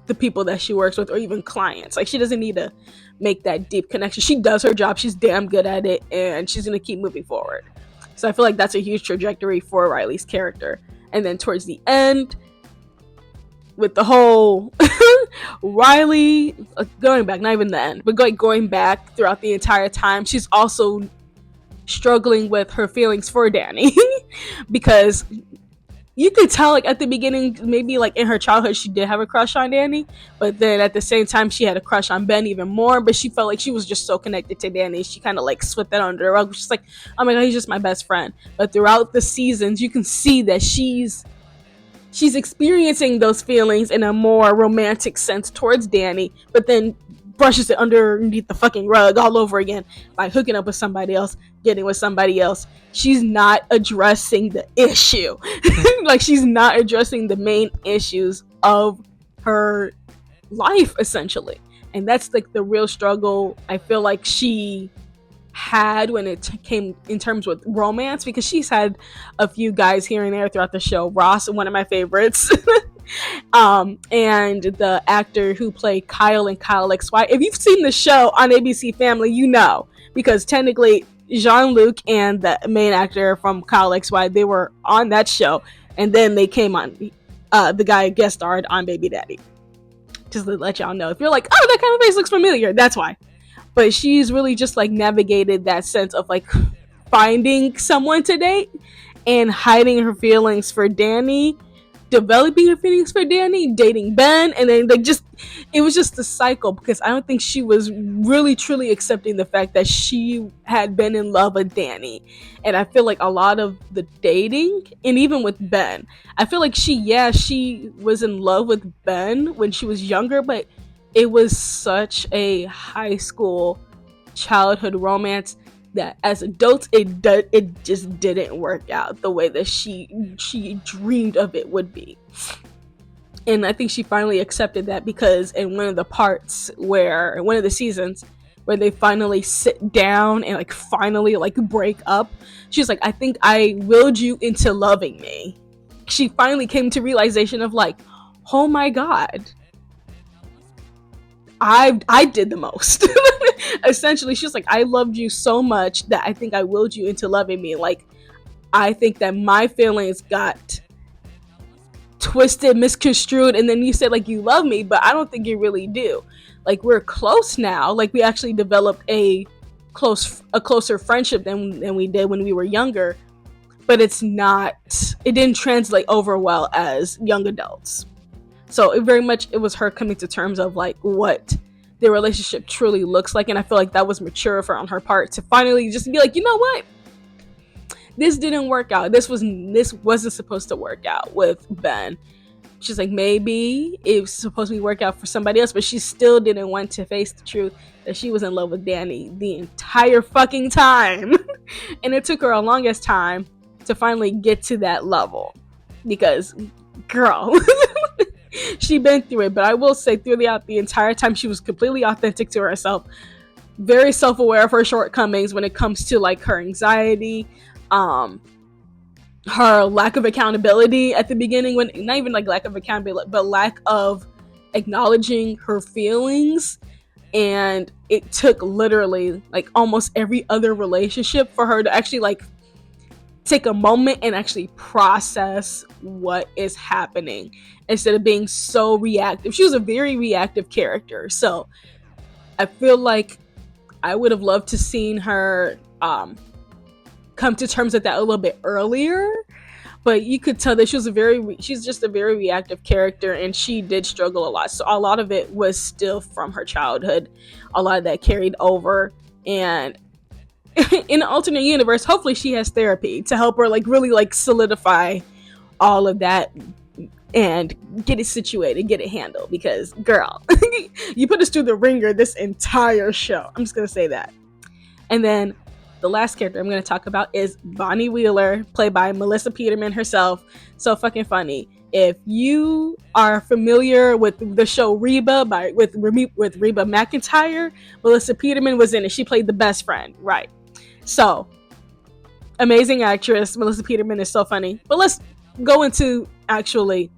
the people that she works with, or even clients. Like, she doesn't need to make that deep connection. She does her job, she's damn good at it, and she's gonna keep moving forward. So I feel like that's a huge trajectory for Riley's character. And then towards the end, with the whole Riley going back, not even the end, but going back throughout the entire time, she's also struggling with her feelings for Danny. Because you could tell, like, at the beginning, maybe like in her childhood, she did have a crush on Danny, but then at the same time she had a crush on Ben even more. But she felt like she was just so connected to Danny, she kind of like swept that under the rug. She's like, oh my god, he's just my best friend. But throughout the seasons, you can see that she's experiencing those feelings in a more romantic sense towards Danny, but then brushes it underneath the fucking rug all over again by hooking up with somebody else, getting with somebody else. She's not addressing the issue. Like, she's not addressing the main issues of her life, essentially. And that's like the real struggle I feel like she had when it came in terms with romance, because she's had a few guys here and there throughout the show. Ross, one of my favorites. And the actor who played Kyle in Kyle XY. If you've seen the show on ABC Family, you know, because technically Jean-Luc and the main actor from Kyle XY, they were on that show, and then they came on, the guy guest starred on Baby Daddy. Just to let y'all know, if you're like, oh, that kind of face looks familiar, that's why. But she's really just like navigated that sense of like finding someone to date and hiding her feelings for Danny, developing a feelings for Danny, dating Ben, and then like just it was just a cycle because I don't think she was really truly accepting the fact that she had been in love with Danny. And I feel like a lot of the dating, and even with Ben, I feel like she was in love with Ben when she was younger, but it was such a high school childhood romance that as adults it just didn't work out the way that she dreamed of it would be. And I think she finally accepted that because in one of the seasons where they finally sit down and like finally like break up, she's like, I think I willed you into loving me. She finally came to realization of like, oh my god, I did the most. Essentially, she's like, I loved you so much that I think I willed you into loving me. Like, I think that my feelings got twisted, misconstrued, and then you said like you love me, but I don't think you really do. Like, we're close now. Like, we actually developed a closer friendship than we did when we were younger. But it didn't translate over well as young adults. So it was her coming to terms of like what their relationship truly looks like, and I feel like that was mature on her part to finally just be like, you know what, this didn't work out. This wasn't supposed to work out with Ben. She's like, maybe it was supposed to work out for somebody else, but she still didn't want to face the truth that she was in love with Danny the entire fucking time. And it took her a longest time to finally get to that level because, girl. She been through it, but I will say throughout the entire time she was completely authentic to herself, very self-aware of her shortcomings when it comes to like her anxiety, her lack of accountability at the beginning, when not even like lack of accountability but lack of acknowledging her feelings. And it took literally like almost every other relationship for her to actually like take a moment and actually process what is happening instead of being so reactive. She was a very reactive character, so I feel like I would have loved to seen her come to terms with that a little bit earlier. But you could tell that she's just a very reactive character, and she did struggle a lot. So a lot of it was still from her childhood. A lot of that carried over, and in an alternate universe, hopefully she has therapy to help her like really like solidify all of that and get it situated, get it handled. Because girl, you put us through the ringer this entire show. I'm just gonna say that. And then the last character I'm gonna talk about is Bonnie Wheeler, played by Melissa Peterman herself. So fucking funny. If you are familiar with the show Reba with Reba McEntire, Melissa Peterman was in it. She played the best friend, right? So, amazing actress. Melissa Peterman is so funny. But let's go into actually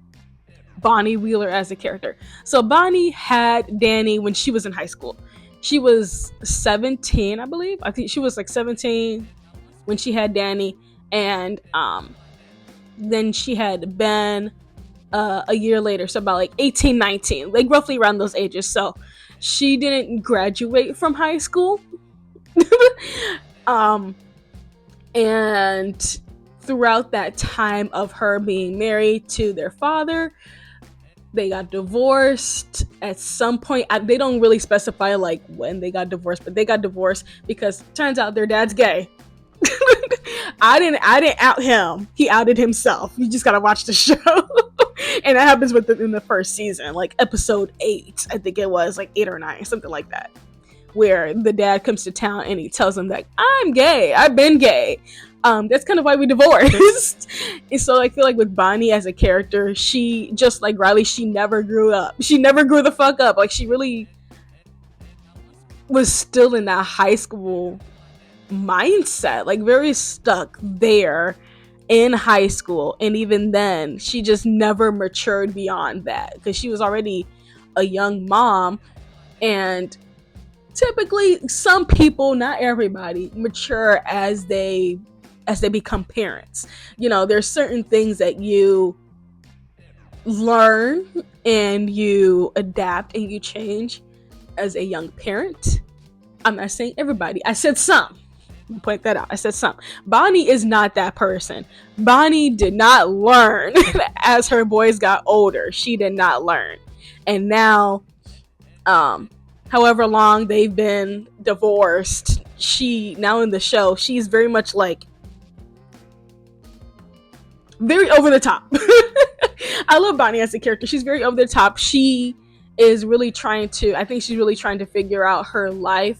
Bonnie Wheeler as a character. So Bonnie had Danny when she was in high school. She was 17, I believe. I think she was like 17 when she had Danny. And then she had Ben a year later. So about like 18, 19. Like roughly around those ages. So she didn't graduate from high school. And throughout that time of her being married to their father, they got divorced at some point. They don't really specify like when they got divorced, but they got divorced because turns out their dad's gay. I didn't out him. He outed himself. You just gotta watch the show. And that happens in the first season, like episode 8, I think it was, like 8 or 9, something like that, where the dad comes to town and he tells him that I'm gay. I've been gay. That's kind of why we divorced. And so I feel like with Bonnie as a character, she, just like Riley, she never grew up. She never grew the fuck up. Like, she really was still in that high school mindset, like very stuck there in high school. And even then, she just never matured beyond that because she was already a young mom. And typically, some people, not everybody, mature as they become parents. You know, there's certain things that you learn and you adapt and you change as a young parent. I'm not saying everybody. I said some. Point that out. I said some. Bonnie is not that person. Bonnie did not learn as her boys got older. She did not learn. And now, however long they've been divorced, she now in the show, she's very much like very over the top. I love Bonnie as a character. She's very over the top. She is really trying to, I think she's really trying to figure out her life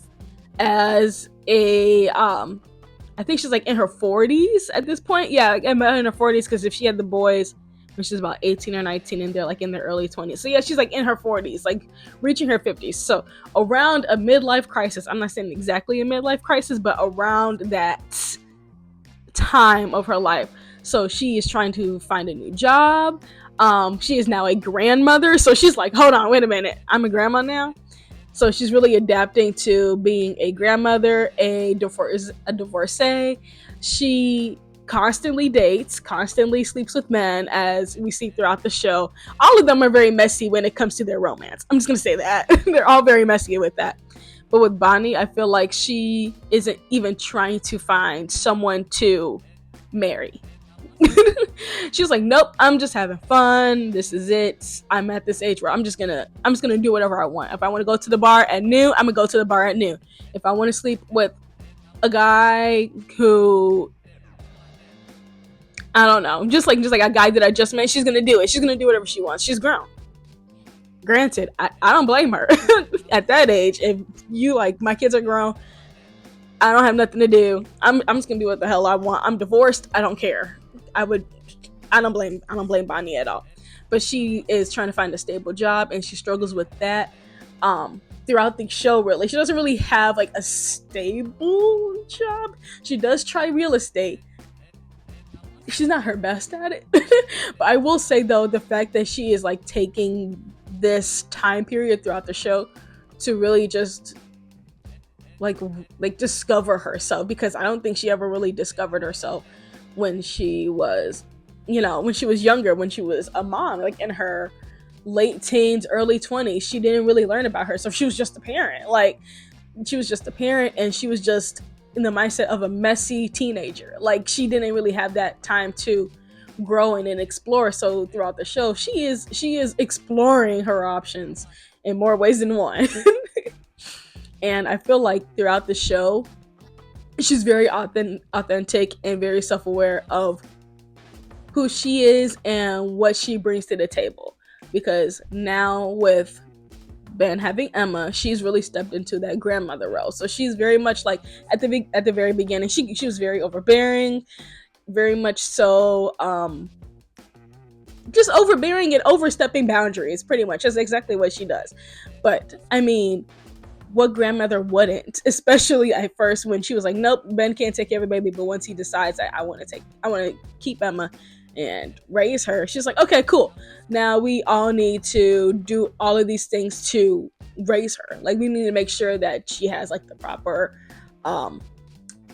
as a I think she's like in her 40s at this point. Yeah, like in her 40s, because if she had the boys when she's about 18 or 19 and they're like in their early 20s. So yeah, she's like in her 40s, like reaching her 50s. So around a midlife crisis. I'm not saying exactly a midlife crisis, but around that time of her life. So she is trying to find a new job. She is now a grandmother. So she's like, hold on, wait a minute. I'm a grandma now. So she's really adapting to being a grandmother, a divorcee. She constantly dates, constantly sleeps with men, as we see throughout the show. All of them are very messy when it comes to their romance. I'm just going to say that. They're all very messy with that. But with Bonnie, I feel like she isn't even trying to find someone to marry. She's like, nope, I'm just having fun. This is it. I'm at this age where I'm just gonna do whatever I want. If I want to go to the bar at noon, I'm gonna go to the bar at noon. If I want to sleep with a guy who, I don't know, just like a guy that I just met, she's gonna do it. She's gonna do whatever she wants. She's grown. Granted, I don't blame her. At that age, if you like, my kids are grown, I don't have nothing to do. I'm just gonna do what the hell I want. I'm divorced. I don't care. I don't blame Bonnie at all. But she is trying to find a stable job, and she struggles with that throughout the show. Really, she doesn't really have like a stable job. She does try real estate. She's not her best at it. But I will say though, the fact that she is like taking this time period throughout the show to really just like discover herself, because I don't think she ever really discovered herself when she was, when she was younger, when she was a mom, like in her late teens, early 20s. She didn't really learn about herself. She was just a parent. Like, she was just a parent, and she was just in the mindset of a messy teenager. Like, she didn't really have that time to grow and explore. So throughout the show, she is exploring her options in more ways than one. And I feel like throughout the show, she's very authentic and very self-aware of who she is and what she brings to the table. Because now with Ben having Emma, she's really stepped into that grandmother role. So she's very much like at the very beginning, she was very overbearing, very much so just overbearing and overstepping boundaries. Pretty much that's exactly what she does. But I mean, what grandmother wouldn't, especially at first when she was like, nope, Ben can't take care of a baby, but once he decides I want to keep Emma and raise her, she's like, okay, cool, now we all need to do all of these things to raise her. Like, we need to make sure that she has like the proper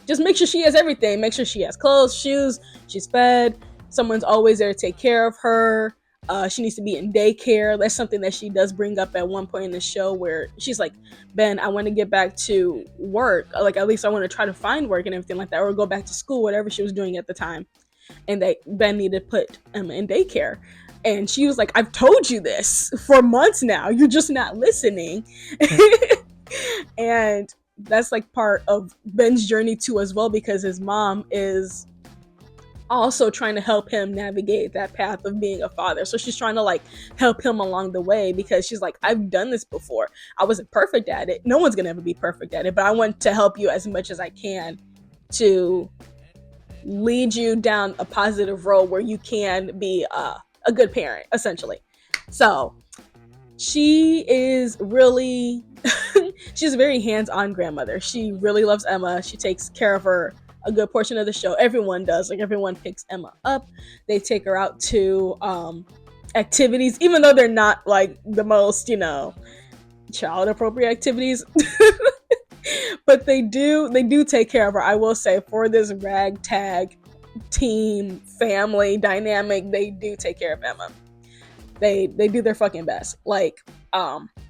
just make sure she has everything, make sure she has clothes, shoes, she's fed, someone's always there to take care of her. She needs to be in daycare. That's something that she does bring up at one point in the show, where she's like, Ben, I want to get back to work. Like, at least I want to try to find work and everything like that, or go back to school, whatever she was doing at the time. And that Ben needed to put Emma in daycare. And she was like, I've told you this for months now. You're just not listening. And that's like part of Ben's journey too as well, because his mom is also trying to help him navigate that path of being a father. So she's trying to like help him along the way, because she's like, I've done this before. I wasn't perfect at it. No one's gonna ever be perfect at it, but I want to help you as much as I can to lead you down a positive road where you can be a good parent, essentially. So she is really she's a very hands-on grandmother. She really loves Emma. She takes care of her a good portion of the show. Everyone does. Like, everyone picks Emma up. They take her out to activities, even though they're not like the most, child appropriate activities. But they do take care of her. I will say, for this ragtag team family dynamic, they do take care of Emma. They do their fucking best. Like,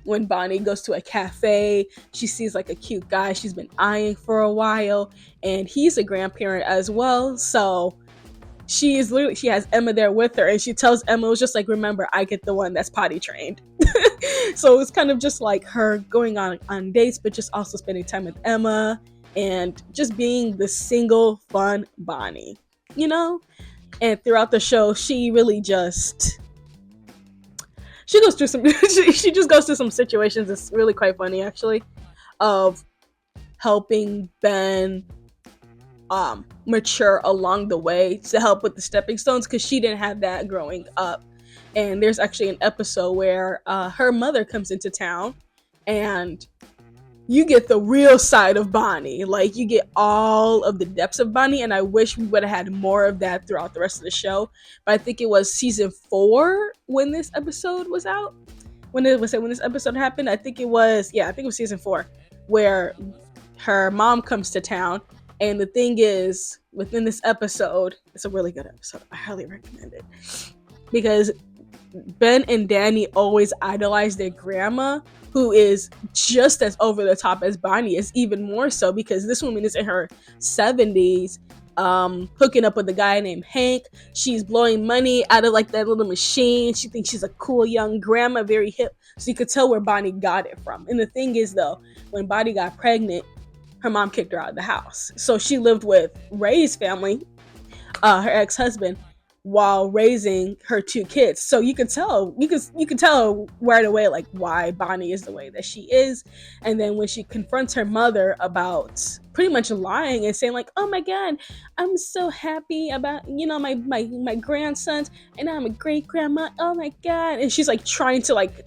when Bonnie goes to a cafe, she sees like a cute guy she's been eyeing for a while, and he's a grandparent as well. So she has Emma there with her, and she tells Emma, it was just like, remember, I get the one that's potty trained. So it's kind of just like her going on dates, but just also spending time with Emma and just being the single fun Bonnie, you know. And throughout the show, she really just she goes through some she just goes through some situations. It's really quite funny actually, of helping Ben mature along the way to help with the stepping stones, because she didn't have that growing up. And there's actually an episode where her mother comes into town, and you get the real side of Bonnie. Like, you get all of the depths of Bonnie, and I wish we would have had more of that throughout the rest of the show. But I think it was season 4 when this episode was out. When this episode happened, I think it was season 4, where her mom comes to town. And the thing is, within this episode, it's a really good episode. I highly recommend it. Because Ben and Danny always idolize their grandma, who is just as over the top as Bonnie is, even more so, because this woman is in her 70s, hooking up with a guy named Hank. She's blowing money out of like that little machine. She thinks she's a cool young grandma, very hip. So you could tell where Bonnie got it from. And the thing is, though, when Bonnie got pregnant, her mom kicked her out of the house. So she lived with Ray's family, her ex-husband, while raising her 2 kids. So you can tell right away like why Bonnie is the way that she is. And then when she confronts her mother about pretty much lying and saying like, oh my god, I'm so happy about, my grandsons, and I'm a great grandma, oh my god. And she's like trying to like,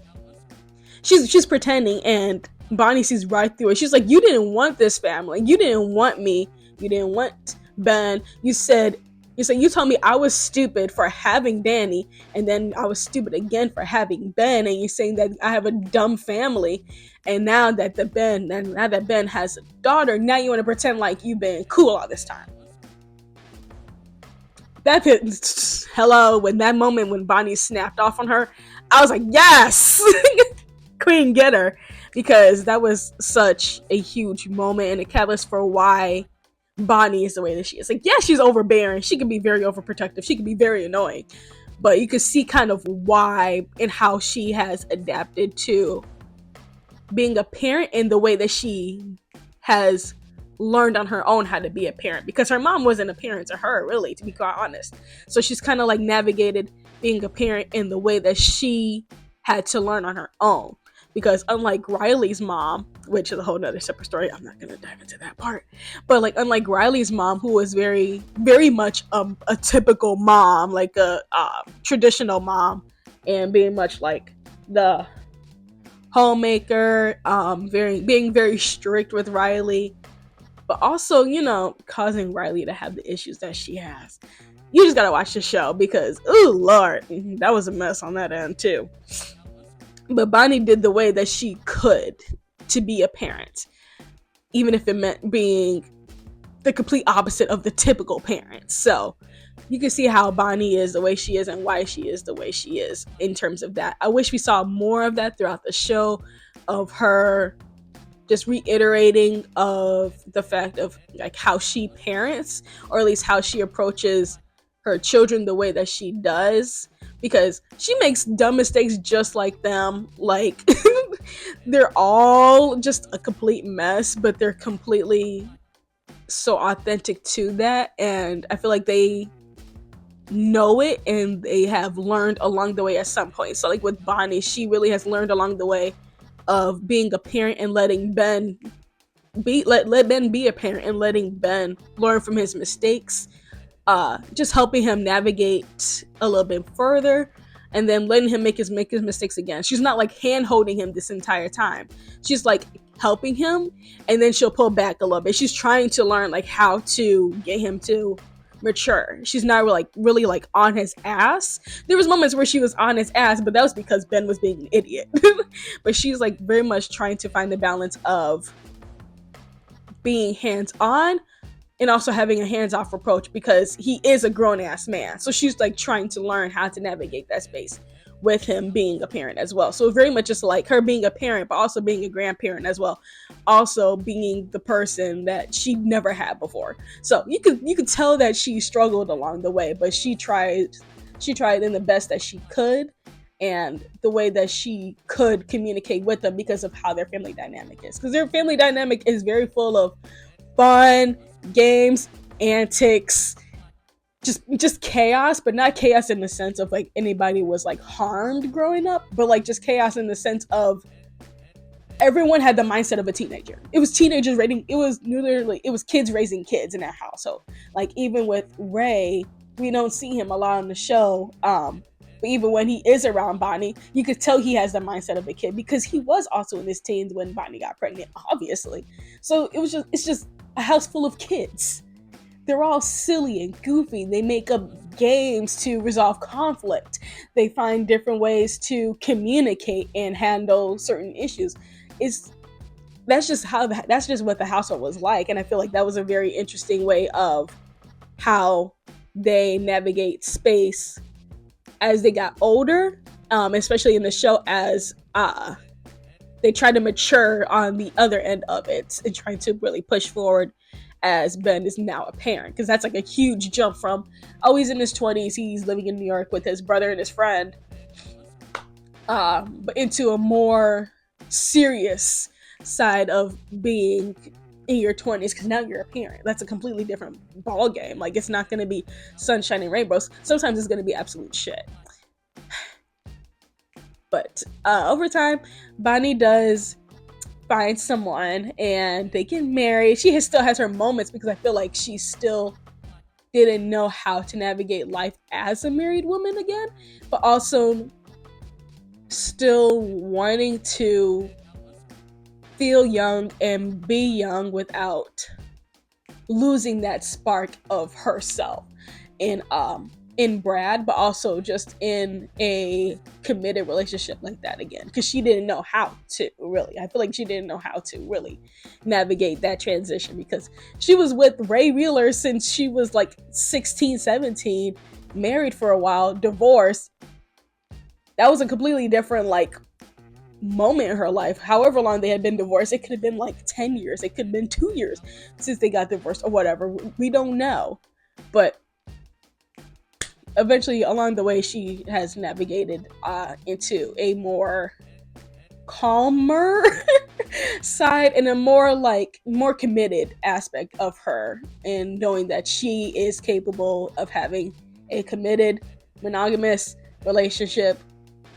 she's pretending, and Bonnie sees right through it. She's like, you didn't want this family. You didn't want me. You didn't want Ben. You told me I was stupid for having Danny, and then I was stupid again for having Ben, and you're saying that I have a dumb family. And now that Ben has a daughter, now you want to pretend like you've been cool all this time. Hello, when that moment when Bonnie snapped off on her, I was like, yes! Queen, get her. Because that was such a huge moment and a catalyst for why Bonnie is the way that she is. Like, yeah, she's overbearing. She can be very overprotective. She can be very annoying. But you can see kind of why and how she has adapted to being a parent in the way that she has learned on her own how to be a parent. Because her mom wasn't a parent to her, really, to be quite honest. So she's kind of like navigated being a parent in the way that she had to learn on her own. Because unlike Riley's mom, which is a whole nother separate story, I'm not going to dive into that part. But like, unlike Riley's mom, who was very, very much a typical mom, like a traditional mom, and being much like the homemaker, being very strict with Riley, but also, causing Riley to have the issues that she has. You just gotta watch the show because, ooh, Lord, that was a mess on that end too. But Bonnie did the way that she could to be a parent, even if it meant being the complete opposite of the typical parent. So you can see how Bonnie is the way she is and why she is the way she is in terms of that. I wish we saw more of that throughout the show, of her just reiterating of the fact of like how she parents, or at least how she approaches her children the way that she does. Because she makes dumb mistakes just like them. Like, they're all just a complete mess, but they're completely so authentic to that. And I feel like they know it, and they have learned along the way at some point. So like with Bonnie, she really has learned along the way of being a parent and letting Ben let Ben be a parent, and letting Ben learn from his mistakes. Just helping him navigate a little bit further, and then letting him make his mistakes again. She's not like hand holding him this entire time. She's like helping him, and then she'll pull back a little bit. She's trying to learn like how to get him to mature. She's not really like on his ass. There was moments where she was on his ass, but that was because Ben was being an idiot. But she's like very much trying to find the balance of being hands-on and also having a hands-off approach, because he is a grown-ass man. So she's like trying to learn how to navigate that space with him being a parent as well. So very much just like her being a parent, but also being a grandparent as well. Also being the person that she never had before. So you could tell that she struggled along the way, but she tried in the best that she could and the way that she could communicate with them because of how their family dynamic is. Because their family dynamic is very full of fun, games, antics, just chaos, but not chaos in the sense of like anybody was like harmed growing up, but like just chaos in the sense of everyone had the mindset of a teenager. It was teenagers raising, it was literally, it was kids raising kids in that household. Like even with Ray, we don't see him a lot on the show. But even when he is around Bonnie, you could tell he has the mindset of a kid because he was also in his teens when Bonnie got pregnant, obviously. So it's just a house full of kids. They're all silly and goofy. They make up games to resolve conflict. They find different ways to communicate and handle certain issues. That's just what the household was like, and I feel like that was a very interesting way of how they navigate space as they got older, especially in the show as they try to mature on the other end of it and trying to really push forward as Ben is now a parent, because that's like a huge jump from, oh, he's in his 20s, he's living in New York with his brother and his friend, but into a more serious side of being in your 20s, because now you're a parent. That's a completely different ball game. Like, it's not going to be sunshine and rainbows. Sometimes it's going to be absolute shit. But over time, Bonnie does find someone and they get married. She still has her moments because I feel like she still didn't know how to navigate life as a married woman again, but also still wanting to feel young and be young without losing that spark of herself in Brad, but also just in a committed relationship like that again, because she didn't know how to really. I feel like she didn't know how to really navigate that transition because she was with Ray Wheeler since she was like 16, 17, married for a while, divorced. That was a completely different like moment in her life. However long they had been divorced, it could have been like 10 years, it could have been 2 years since they got divorced or whatever. We don't know, but eventually along the way she has navigated into a more calmer side and a more committed aspect of her, and knowing that she is capable of having a committed monogamous relationship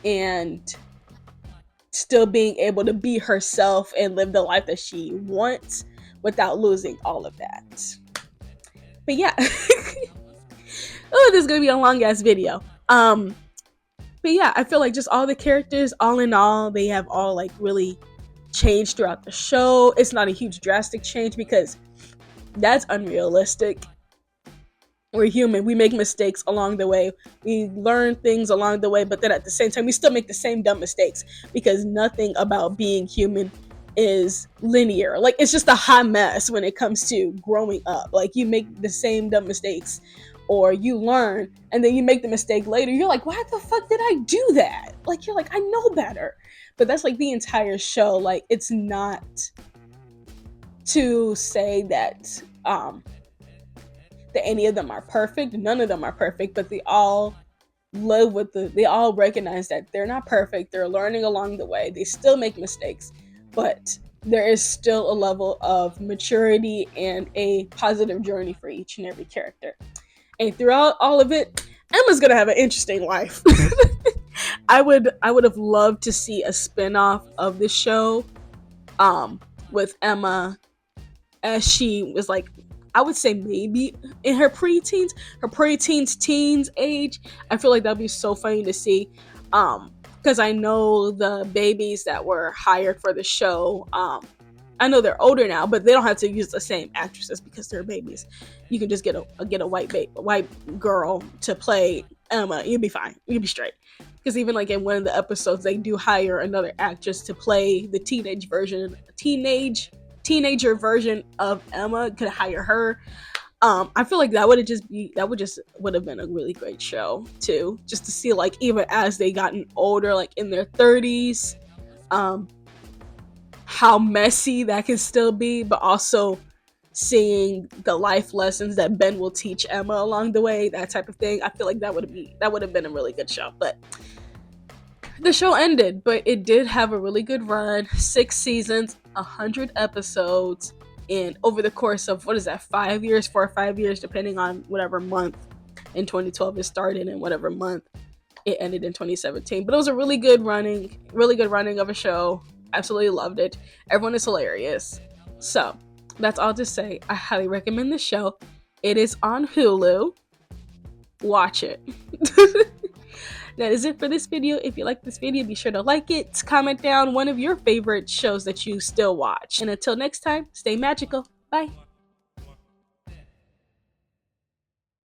and still being able to be herself and live the life that she wants without losing all of that. But yeah. Oh, this is gonna be a long ass video. But yeah, I feel like just all the characters, all in all, they have all like really changed throughout the show. It's not a huge drastic change because that's unrealistic. We're human. We make mistakes along the way. We learn things along the way, but then at the same time, we still make the same dumb mistakes because nothing about being human is linear. Like, it's just a hot mess when it comes to growing up. Like, you make the same dumb mistakes, or you learn and then you make the mistake later. You're like, why the fuck did I do that? Like, you're like, I know better. But that's like the entire show. Like, it's not to say that that any of them are perfect. None of them are perfect, but they all live with they all recognize that they're not perfect. They're learning along the way. They still make mistakes, but there is still a level of maturity and a positive journey for each and every character. And throughout all of it, Emma's gonna have an interesting life. I would have loved to see a spin-off of this show with Emma as she was like, I would say maybe in her preteens, teens age. I feel like that'd be so funny to see. Because I know the babies that were hired for the show, I know they're older now, but they don't have to use the same actresses because they're babies. You can just get a white girl to play Emma. You'll be fine. You'll be straight. Because even like in one of the episodes, they do hire another actress to play the teenager version of Emma. Could hire her. I feel like that would have been a really great show too, just to see like even as they gotten older, like in their 30s, um how messy that can still be, but also seeing the life lessons that Ben will teach Emma along the way, that type of thing. I feel like that would have been a really good show. But the show ended, but it did have a really good run. 6 seasons, 100 episodes, and over the course of, what is that, 5 years, 4 or 5 years, depending on whatever month in 2012 it started and whatever month it ended in 2017. But it was a really good running of a show. Absolutely loved it. Everyone is hilarious. So that's all to say. I highly recommend the show. It is on Hulu. Watch it. That is it for this video. If you like this video, be sure to like it, comment down one of your favorite shows that you still watch. And until next time, stay magical. Bye.